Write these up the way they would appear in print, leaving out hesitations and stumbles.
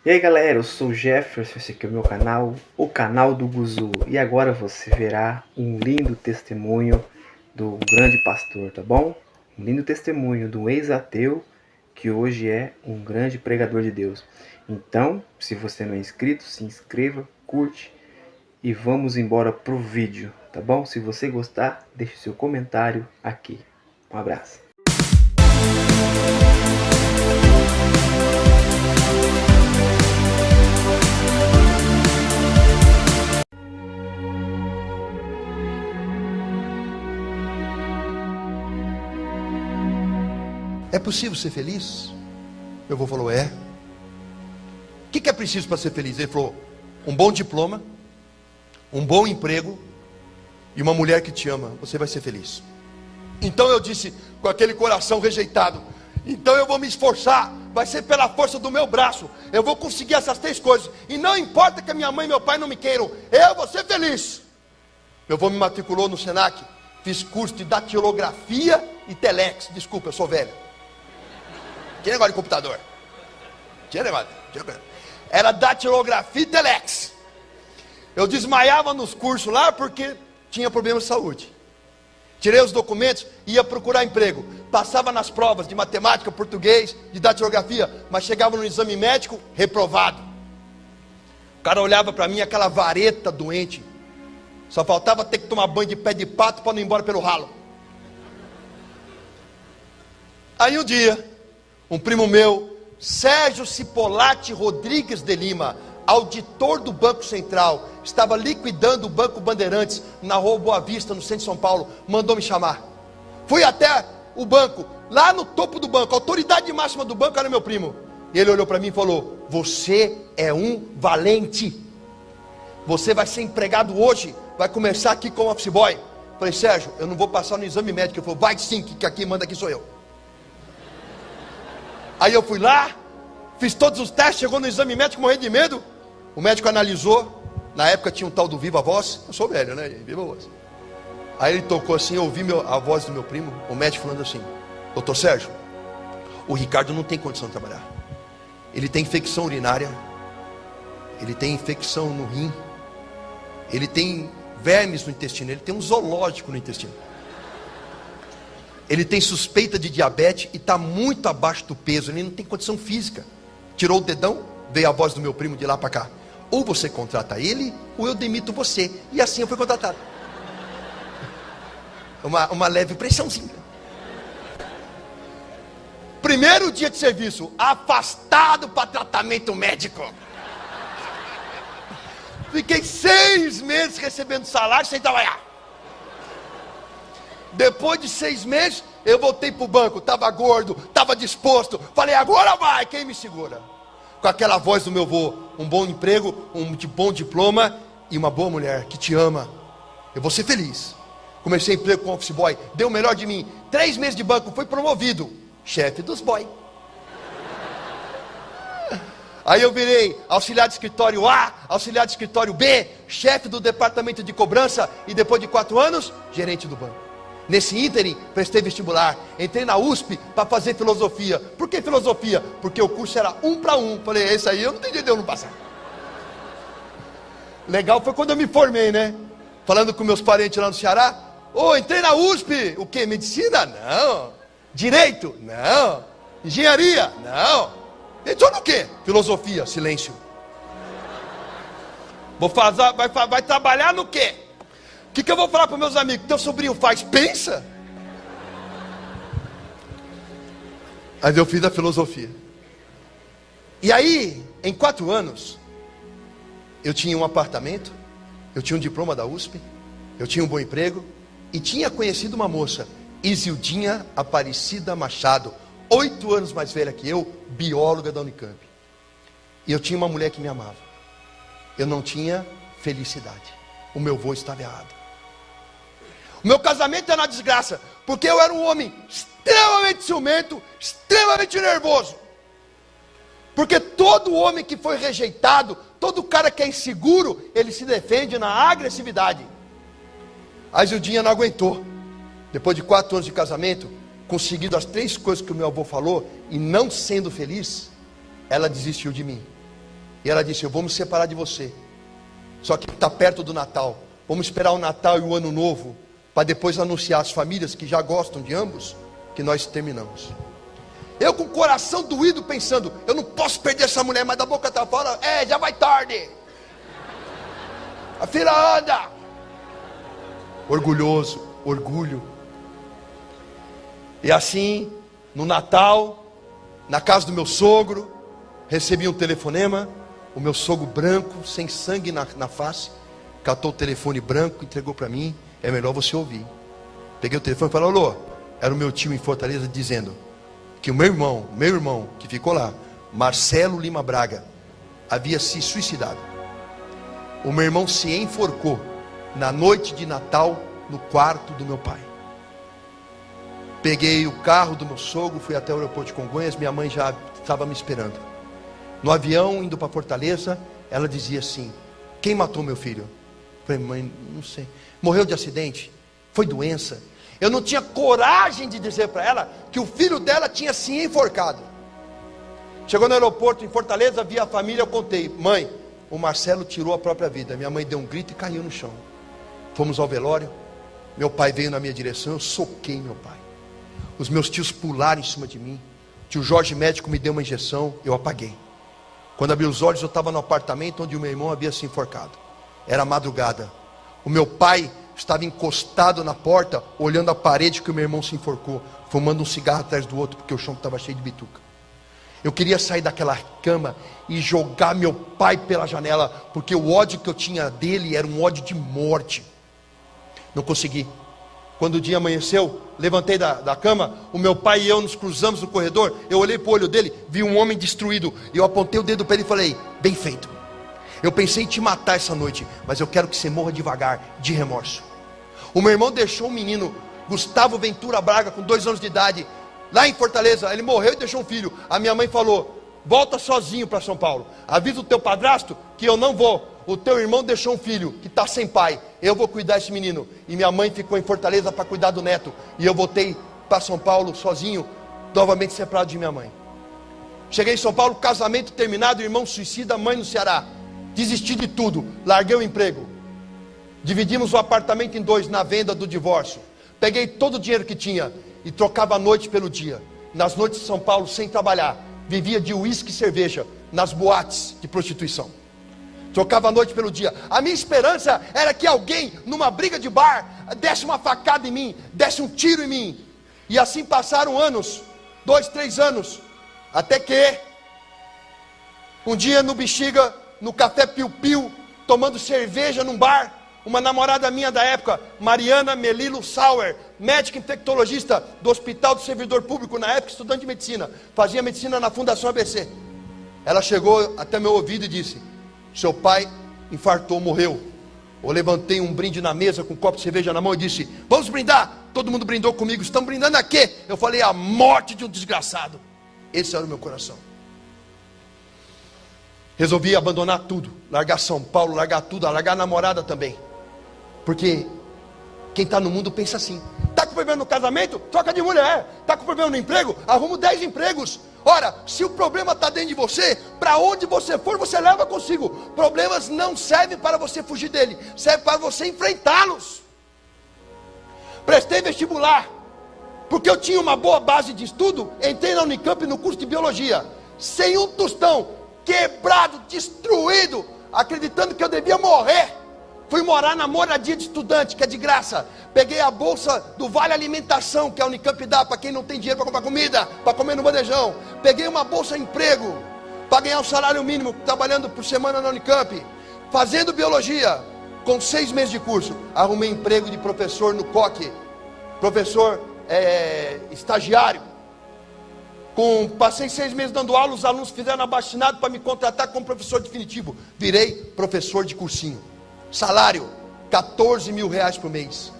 E aí galera, eu sou o Jefferson, esse aqui é o meu canal, o canal do Guzu. E agora você verá um lindo testemunho do grande pastor, tá bom? Um lindo testemunho do ex-ateu que hoje é um grande pregador de Deus. Então, se você não é inscrito, se inscreva, curte e vamos embora pro vídeo, tá bom? Se você gostar, deixe seu comentário aqui. Um abraço. É possível ser feliz? Meu avô falou, é. O que é preciso para ser feliz? Ele falou, um bom diploma, um bom emprego e uma mulher que te ama, você vai ser feliz. Então eu disse, com aquele coração rejeitado, então eu vou me esforçar, vai ser pela força do meu braço, eu vou conseguir essas três coisas, e não importa que a minha mãe e meu pai não me queiram, eu vou ser feliz. Meu avô me matriculou no Senac, fiz curso de datilografia e telex, desculpa, eu sou velho. Tinha negócio de computador. Tinha negócio. Era datilografia e telex. Eu desmaiava nos cursos lá porque tinha problema de saúde. Tirei os documentos, ia procurar emprego. Passava nas provas de matemática, português, de datilografia, mas chegava no exame médico, reprovado. O cara olhava para mim, aquela vareta doente. Só faltava ter que tomar banho de pé de pato para não ir embora pelo ralo. Aí um dia, um primo meu, Sérgio Cipolatti Rodrigues de Lima, auditor do Banco Central, estava liquidando o Banco Bandeirantes na Rua Boa Vista, no centro de São Paulo, mandou me chamar. Fui até o banco, lá no topo do banco, a autoridade máxima do banco era meu primo. E ele olhou para mim e falou, você é um valente. Você vai ser empregado hoje, vai começar aqui como office boy. Falei, Sérgio, eu não vou passar no exame médico. Ele falou, vai sim, que aqui manda aqui sou eu. Aí eu fui lá, fiz todos os testes, chegou no exame médico, morrendo de medo. O médico analisou, na época tinha um tal do Viva Voz, eu sou velho, né? Viva Voz. Aí ele tocou assim, eu ouvi a voz do meu primo, o médico falando assim, doutor Sérgio, o Ricardo não tem condição de trabalhar. Ele tem infecção urinária, ele tem infecção no rim, ele tem vermes no intestino, ele tem um zoológico no intestino. Ele tem suspeita de diabetes e está muito abaixo do peso, ele não tem condição física. Tirou o dedão, veio a voz do meu primo de lá para cá. Ou você contrata ele, ou eu demito você. E assim eu fui contratado. Uma leve pressãozinha. Primeiro dia de serviço, afastado para tratamento médico. Fiquei 6 meses recebendo salário sem trabalhar. Depois de 6 meses, eu voltei para o banco, estava gordo, estava disposto. Falei, agora vai, quem me segura? Com aquela voz do meu avô, um bom emprego, um bom diploma e uma boa mulher que te ama. Eu vou ser feliz. Comecei emprego com office boy, deu o melhor de mim. 3 meses de banco, fui promovido, chefe dos boy. Aí eu virei auxiliar de escritório A, auxiliar de escritório B, chefe do departamento de cobrança e depois de 4 anos, gerente do banco. Nesse ínterim, prestei vestibular, entrei na USP para fazer filosofia. Por que filosofia? Porque o curso era 1 para 1. Falei, esse aí eu não entendi de eu não passar. Legal foi quando eu me formei, né? Falando com meus parentes lá no Ceará. Ô, entrei na USP. O quê? Medicina? Não. Direito? Não. Engenharia? Não. Entrou no quê? Filosofia, silêncio. Vai trabalhar no quê? O que eu vou falar para meus amigos? Teu sobrinho faz? Pensa. Aí eu fiz a filosofia. E aí, em 4 anos, eu tinha um apartamento, eu tinha um diploma da USP, eu tinha um bom emprego, e tinha conhecido uma moça, Isildinha Aparecida Machado, 8 anos mais velha que eu, bióloga da Unicamp. E eu tinha uma mulher que me amava. Eu não tinha felicidade. O meu avô estava errado. O meu casamento era uma desgraça, porque eu era um homem extremamente ciumento, extremamente nervoso. Porque todo homem que foi rejeitado, todo cara que é inseguro, ele se defende na agressividade. A Isildinha não aguentou. Depois de 4 anos de casamento, conseguido as 3 coisas que o meu avô falou, e não sendo feliz, ela desistiu de mim. E ela disse: eu vou me separar de você. Só que está perto do Natal. Vamos esperar o Natal e o Ano Novo, para depois anunciar às famílias que já gostam de ambos, que nós terminamos. Eu com o coração doído pensando: eu não posso perder essa mulher, mas da boca está fora, já vai tarde. A filha anda. Orgulhoso, orgulho. E assim, no Natal, na casa do meu sogro, recebi um telefonema. O meu sogro branco, sem sangue na face, catou o telefone branco, entregou para mim. É melhor você ouvir. Peguei o telefone e falei: alô. Era o meu tio em Fortaleza dizendo que o meu irmão que ficou lá, Marcelo Lima Braga, havia se suicidado. O meu irmão se enforcou na noite de Natal no quarto do meu pai. Peguei o carro do meu sogro, fui até o aeroporto de Congonhas. Minha mãe já estava me esperando. No avião, indo para Fortaleza, ela dizia assim: quem matou meu filho? Eu falei: mãe, não sei. Morreu de acidente? Foi doença? Eu não tinha coragem de dizer para ela que o filho dela tinha se enforcado. Chegou no aeroporto em Fortaleza, vi a família, eu contei: mãe, o Marcelo tirou a própria vida. Minha mãe deu um grito e caiu no chão. Fomos ao velório. Meu pai veio na minha direção, eu soquei meu pai. Os meus tios pularam em cima de mim. Tio Jorge médico me deu uma injeção, eu apaguei. Quando abri os olhos, eu estava no apartamento onde o meu irmão havia se enforcado. Era madrugada. O meu pai estava encostado na porta, olhando a parede que o meu irmão se enforcou, fumando um cigarro atrás do outro, porque o chão estava cheio de bituca. Eu queria sair daquela cama e jogar meu pai pela janela, porque o ódio que eu tinha dele era um ódio de morte. Não consegui. Quando o dia amanheceu, levantei da cama, o meu pai e eu nos cruzamos no corredor. Eu olhei para o olho dele, vi um homem destruído. Eu apontei o dedo para ele e falei: bem feito. Eu pensei em te matar essa noite, mas eu quero que você morra devagar, de remorso. O meu irmão deixou um menino, Gustavo Ventura Braga, com 2 anos de idade, lá em Fortaleza. Ele morreu e deixou um filho. A minha mãe falou: volta sozinho para São Paulo. Avisa o teu padrasto que eu não vou. O teu irmão deixou um filho que está sem pai. Eu vou cuidar desse menino. E minha mãe ficou em Fortaleza para cuidar do neto. E eu voltei para São Paulo sozinho, novamente separado de minha mãe. Cheguei em São Paulo, casamento terminado, irmão suicida, mãe no Ceará. Desisti de tudo, larguei o emprego. Dividimos o apartamento em 2 na venda do divórcio. Peguei todo o dinheiro que tinha e trocava a noite pelo dia. Nas noites de São Paulo, sem trabalhar, vivia de uísque e cerveja nas boates de prostituição. Trocava a noite pelo dia. A minha esperança era que alguém, numa briga de bar, desse uma facada em mim, desse um tiro em mim. E assim passaram anos, 2, 3 anos, até que um dia no Bexiga, no Café Piu Piu, tomando cerveja num bar, uma namorada minha da época, Mariana Melilo Sauer, médica infectologista do Hospital do Servidor Público, na época estudante de medicina, fazia medicina na Fundação ABC. Ela chegou até meu ouvido e disse: seu pai infartou, morreu. Eu levantei um brinde na mesa com um copo de cerveja na mão e disse: vamos brindar. Todo mundo brindou comigo. Estão brindando a quê? Eu falei: a morte de um desgraçado. Esse era o meu coração. Resolvi abandonar tudo, largar São Paulo, largar tudo, largar a namorada também. Porque quem está no mundo pensa assim: está com problema no casamento? Troca de mulher. Está com problema no emprego? Arruma 10 empregos. Ora, se o problema está dentro de você, para onde você for, você leva consigo. Problemas não servem para você fugir dele, servem para você enfrentá-los. Prestei vestibular, porque eu tinha uma boa base de estudo. Entrei na Unicamp no curso de biologia, sem um tostão, quebrado, destruído, acreditando que eu devia morrer. Fui morar na moradia de estudante, que é de graça. Peguei a bolsa do Vale Alimentação, que a Unicamp dá para quem não tem dinheiro para comprar comida, para comer no bandejão. Peguei uma bolsa de emprego, para ganhar um salário mínimo, trabalhando por semana na Unicamp. Fazendo biologia, com 6 meses de curso, arrumei emprego de professor no COC. Professor estagiário. Passei 6 meses dando aula, os alunos fizeram abaixo-assinado para me contratar como professor definitivo. Virei professor de cursinho. Salário, 14 mil reais por mês.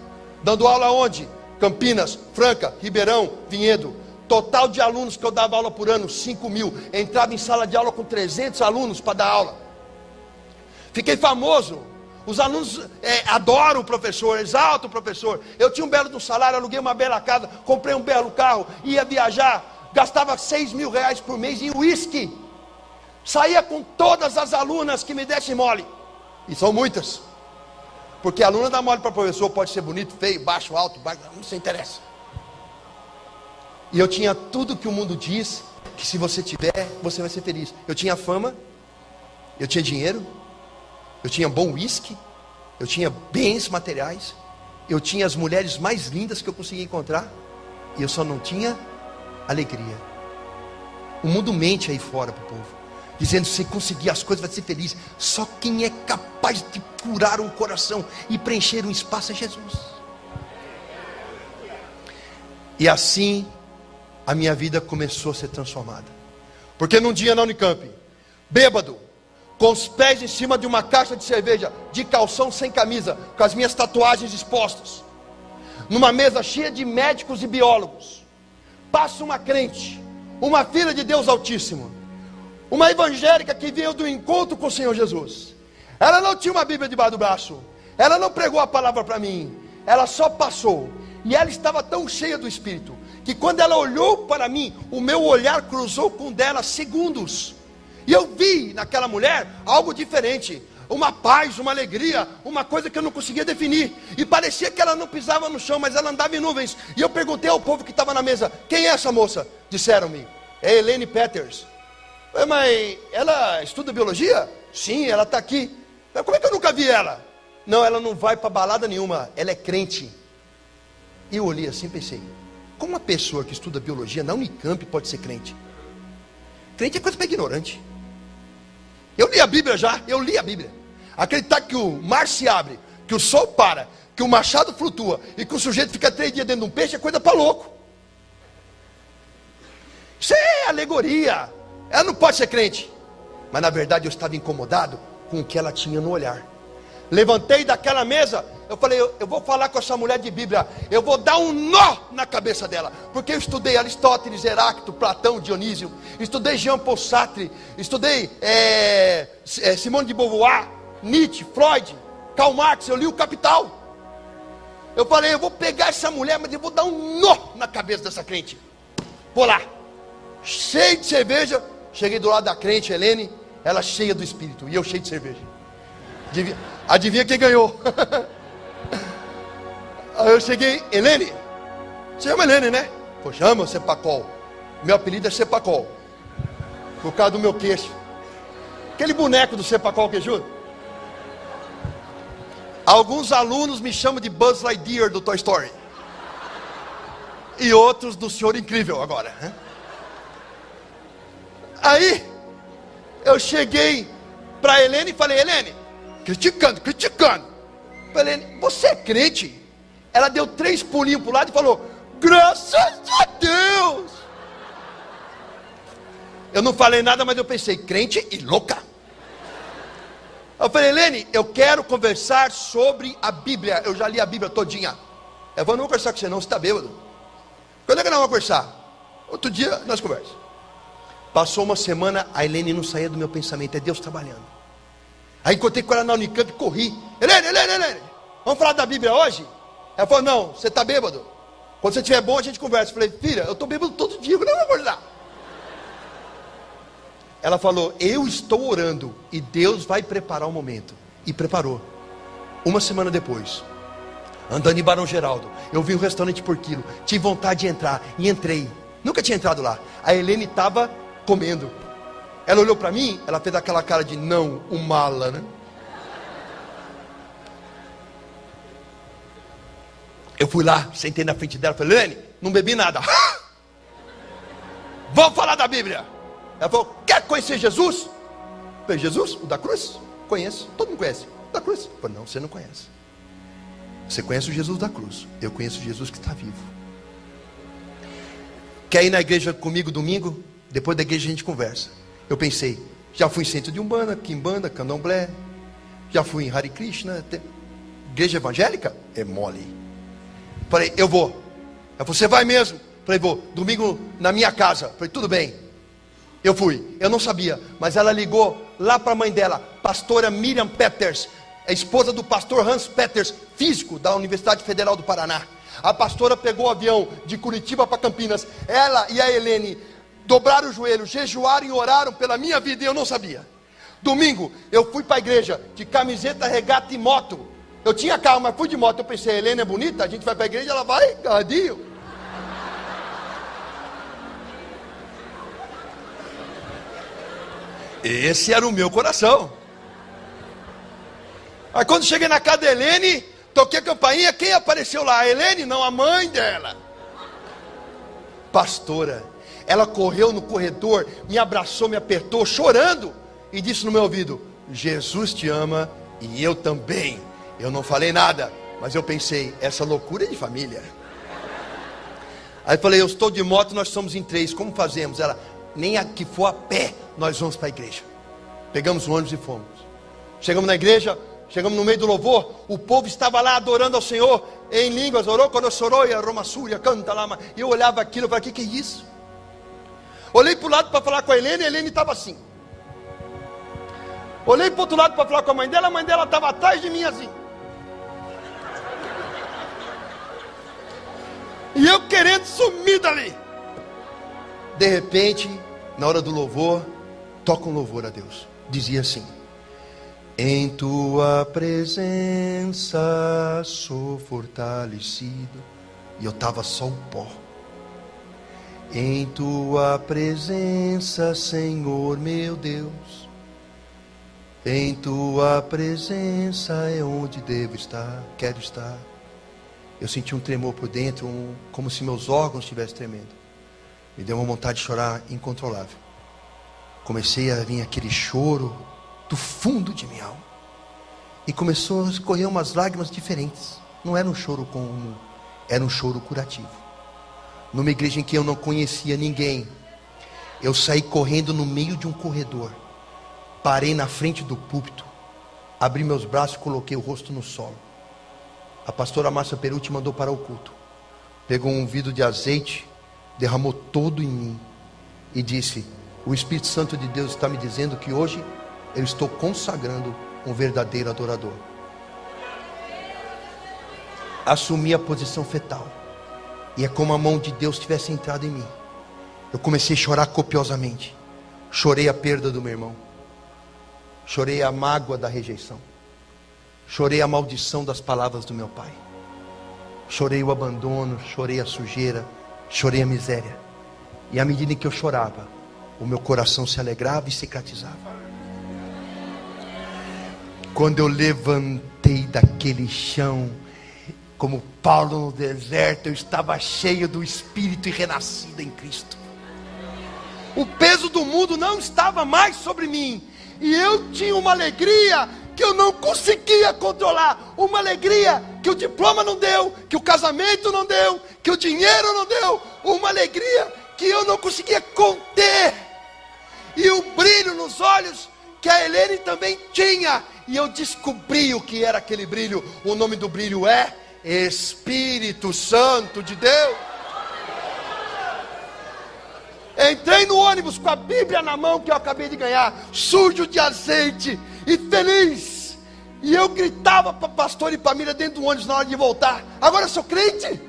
Dando aula onde? Campinas, Franca, Ribeirão, Vinhedo. Total de alunos que eu dava aula por ano, 5 mil. Entrava em sala de aula com 300 alunos para dar aula. Fiquei famoso. Os alunos adoram o professor, exaltam o professor. Eu tinha um belo salário, aluguei uma bela casa, comprei um belo carro, ia viajar, gastava 6 mil reais por mês em uísque. Saía com todas as alunas que me dessem mole. E são muitas. Porque a aluna dá mole para professor, pode ser bonito, feio, baixo, alto, baixo, não se interessa. E eu tinha tudo que o mundo diz, que se você tiver, você vai ser feliz. Eu tinha fama, eu tinha dinheiro, eu tinha bom uísque, eu tinha bens materiais, eu tinha as mulheres mais lindas que eu conseguia encontrar, e eu só não tinha alegria. O mundo mente aí fora para o povo, dizendo que se conseguir as coisas vai ser feliz. Só quem é capaz de curar um coração e preencher um espaço é Jesus. E assim a minha vida começou a ser transformada. Porque num dia na Unicamp, bêbado, com os pés em cima de uma caixa de cerveja, de calção sem camisa, com as minhas tatuagens expostas, numa mesa cheia de médicos e biólogos, passa uma crente, uma filha de Deus Altíssimo, uma evangélica que veio do encontro com o Senhor Jesus. Ela não tinha uma Bíblia debaixo do braço, ela não pregou a palavra para mim, ela só passou. E ela estava tão cheia do Espírito, que quando ela olhou para mim, o meu olhar cruzou com o dela segundos. E eu vi naquela mulher algo diferente, uma paz, uma alegria, uma coisa que eu não conseguia definir. E parecia que ela não pisava no chão, mas ela andava em nuvens. E eu perguntei ao povo que estava na mesa: quem é essa moça? Disseram-me: é Elaine Peters. Mas ela estuda biologia? Sim, ela está aqui. Mas como é que eu nunca vi ela? Não, ela não vai para balada nenhuma, ela é crente. E eu olhei assim e pensei: como uma pessoa que estuda biologia na Unicamp pode ser crente? Crente é coisa para ignorante. Eu li a Bíblia já, eu li a Bíblia. Acreditar que o mar se abre, que o sol para, que o machado flutua e que o sujeito fica 3 dias dentro de um peixe é coisa para louco. Isso é alegoria. Ela não pode ser crente. Mas na verdade eu estava incomodado com o que ela tinha no olhar. Levantei daquela mesa, eu falei: eu vou falar com essa mulher de Bíblia, eu vou dar um nó na cabeça dela. Porque eu estudei Aristóteles, Heráclito, Platão, Dionísio, estudei Jean Paul Sartre, estudei Simone de Beauvoir, Nietzsche, Freud, Karl Marx, eu li o Capital. Eu falei: eu vou pegar essa mulher, mas eu vou dar um nó na cabeça dessa crente. Vou lá, cheio de cerveja, cheguei do lado da crente, Helene, ela cheia do Espírito, e eu cheio de cerveja. Adivinha quem ganhou? Aí eu cheguei: Helene, você chama Helene, né? Pô, chama Cepacol. Meu apelido é Cepacol, por causa do meu queixo. Aquele boneco do Cepacol queixudo. Alguns alunos me chamam de Buzz Lightyear do Toy Story. E outros do Senhor Incrível agora, né? Aí eu cheguei para Helene e falei: Helene, criticando. Falei: Helene, você é crente? Ela deu 3 pulinhos para o lado e falou: graças a Deus. Eu não falei nada, mas eu pensei: crente e louca. Eu falei: Helene, eu quero conversar sobre a Bíblia. Eu já li a Bíblia todinha. Eu vou não conversar com você não, você está bêbado. Quando é que nós vamos conversar? Outro dia nós conversamos. Passou uma semana, a Helene não saía do meu pensamento. É Deus trabalhando. Aí encontrei com ela na Unicamp e corri: Helene, vamos falar da Bíblia hoje? Ela falou: não, você está bêbado. Quando você estiver bom a gente conversa. Eu falei: filha, eu estou bêbado todo dia, eu não vou acordar. Ela falou: eu estou orando e Deus vai preparar o momento. E preparou. Uma semana depois, andando em Barão Geraldo, eu vi um restaurante por quilo, tive vontade de entrar e entrei. Nunca tinha entrado lá. A Helene estava comendo. Ela olhou para mim, ela fez aquela cara de não, um mala, né? Eu fui lá, sentei na frente dela, falei: Helene, não bebi nada. Vamos falar da Bíblia. Ela falou: quer conhecer Jesus? Eu falei: Jesus? O da cruz? Conheço, todo mundo conhece. O da cruz? Eu falei: não, você não conhece. Você conhece o Jesus da cruz, eu conheço o Jesus que está vivo. Quer ir na igreja comigo domingo? Depois da igreja a gente conversa. Eu pensei: já fui em centro de Umbanda, Kimbanda, Candomblé, já fui em Hare Krishna. Igreja evangélica? É mole. Falei: eu vou. Ela falou: você vai mesmo? Falei: vou, domingo na minha casa. Falei: tudo bem. Eu fui, eu não sabia, mas ela ligou lá para a mãe dela, pastora Miriam Peters, a esposa do pastor Hans Peters, físico da Universidade Federal do Paraná. A pastora pegou o avião de Curitiba para Campinas, ela e a Helene dobraram o joelho, jejuaram e oraram pela minha vida e eu não sabia. Domingo, eu fui para a igreja de camiseta, regata e moto. Eu tinha carro, mas fui de moto. Eu pensei, a Helena é bonita, a gente vai para a igreja, ela vai, gadinho. Esse era o meu coração. Aí quando cheguei na casa da Helene, toquei a campainha, quem apareceu lá? A Helene? Não, a mãe dela. Pastora. Ela correu no corredor, me abraçou, me apertou, chorando, e disse no meu ouvido, Jesus te ama e eu também. Eu não falei nada, mas eu pensei, essa loucura é de família. Aí eu falei, eu estou de moto, nós somos em 3, como fazemos? Ela, nem a que for a pé, nós vamos para a igreja. Pegamos o ônibus e fomos. Chegamos na igreja, chegamos no meio do louvor, o povo estava lá adorando ao Senhor, em línguas, orou, quando sorou, e a Roma Súria, canta lá, e eu olhava aquilo, eu falei, o que é isso? Olhei para o lado para falar com a Helene estava assim. Olhei para o outro lado para falar com a mãe dela estava atrás de mim assim. E eu querendo sumir dali. De repente, na hora do louvor, toca um louvor a Deus. Dizia assim: em tua presença sou fortalecido. E eu estava só o pó. Em tua presença, Senhor meu Deus, em tua presença é onde devo estar, quero estar. Eu senti um tremor por dentro, como se meus órgãos estivessem tremendo. Me deu uma vontade de chorar incontrolável. Comecei a vir aquele choro do fundo de minha alma. E começou a escorrer umas lágrimas diferentes. Não era um choro comum, era um choro curativo. Numa igreja em que eu não conhecia ninguém, eu saí correndo no meio de um corredor, parei na frente do púlpito, abri meus braços e coloquei o rosto no solo. A pastora Márcia Perucci mandou parar o culto, pegou um vidro de azeite, derramou todo em mim e disse: o Espírito Santo de Deus está me dizendo que hoje eu estou consagrando um verdadeiro adorador. Assumi a posição fetal. E é como a mão de Deus tivesse entrado em mim. Eu comecei a chorar copiosamente. Chorei a perda do meu irmão. Chorei a mágoa da rejeição. Chorei a maldição das palavras do meu pai. Chorei o abandono, chorei a sujeira, chorei a miséria. E à medida que eu chorava, o meu coração se alegrava e cicatrizava. Quando eu levantei daquele chão, como Paulo no deserto, eu estava cheio do Espírito e renascido em Cristo. O peso do mundo não estava mais sobre mim. E eu tinha uma alegria que eu não conseguia controlar. Uma alegria que o diploma não deu, que o casamento não deu, que o dinheiro não deu. Uma alegria que eu não conseguia conter. E o brilho nos olhos que a Helene também tinha. E eu descobri o que era aquele brilho. O nome do brilho é Espírito Santo de Deus. Entrei no ônibus com a Bíblia na mão que eu acabei de ganhar, sujo de azeite e feliz. E eu gritava para pastor e família dentro do ônibus na hora de voltar: agora eu sou crente?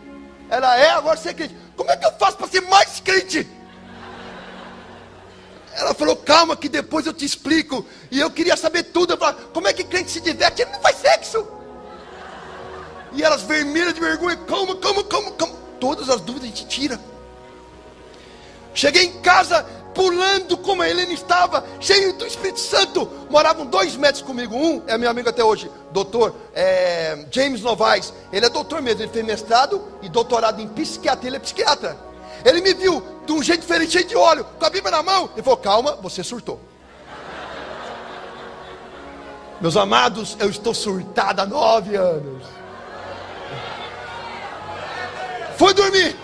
Ela é, agora você é crente. Como é que eu faço para ser mais crente? Ela falou: calma que depois eu te explico. E eu queria saber tudo. Eu falava: como é que crente se diverte? Ele não faz sexo. E elas vermelhas de vergonha: calma. Todas as dúvidas a gente tira. Cheguei em casa pulando como a Helene estava, cheio do Espírito Santo. Moravam 2 metros comigo. Um é meu amigo até hoje, doutor James Novaes. Ele é doutor mesmo, ele fez mestrado e doutorado em psiquiatria. Ele é psiquiatra. Ele me viu de um jeito diferente, cheio de óleo, com a Bíblia na mão. Ele falou: calma, você surtou. Meus amados, eu estou surtado há 9 anos. Fui dormir.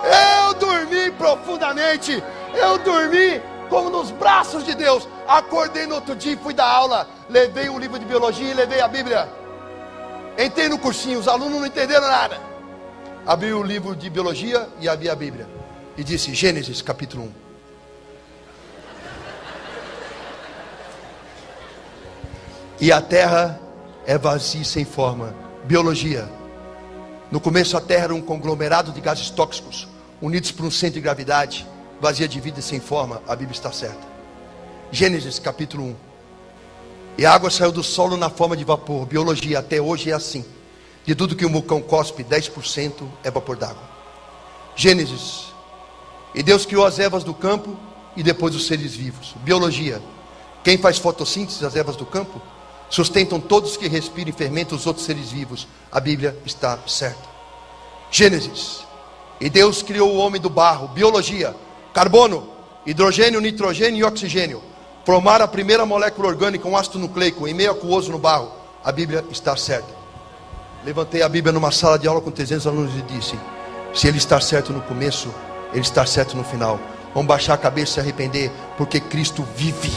Eu dormi profundamente. Eu dormi como nos braços de Deus. Acordei no outro dia e fui dar aula. Levei um livro de biologia e levei a Bíblia. Entrei no cursinho, os alunos não entenderam nada. Abri o livro de biologia e havia a Bíblia. E disse: Gênesis capítulo 1. E a terra é vazia e sem forma. Biologia. No começo a terra era um conglomerado de gases tóxicos, unidos por um centro de gravidade. vazia de vida e sem forma, a Bíblia está certa. Gênesis capítulo 1. E a água saiu do solo na forma de vapor. Biologia até hoje é assim. De tudo que o vulcão cospe, 10% é vapor d'água. Gênesis. E Deus criou as ervas do campo e depois os seres vivos. Biologia. Quem faz fotossíntese das ervas do campo? Sustentam todos que respiram e fermentam os outros seres vivos. A Bíblia está certa. Gênesis. E Deus criou o homem do barro. Biologia. Carbono, hidrogênio, nitrogênio e oxigênio. Formaram a primeira molécula orgânica, um ácido nucleico, em meio aquoso no barro. A Bíblia está certa. Levantei a Bíblia numa sala de aula com 300 alunos e disse: se ele está certo no começo, ele está certo no final. Vamos baixar a cabeça e se arrepender, porque Cristo vive.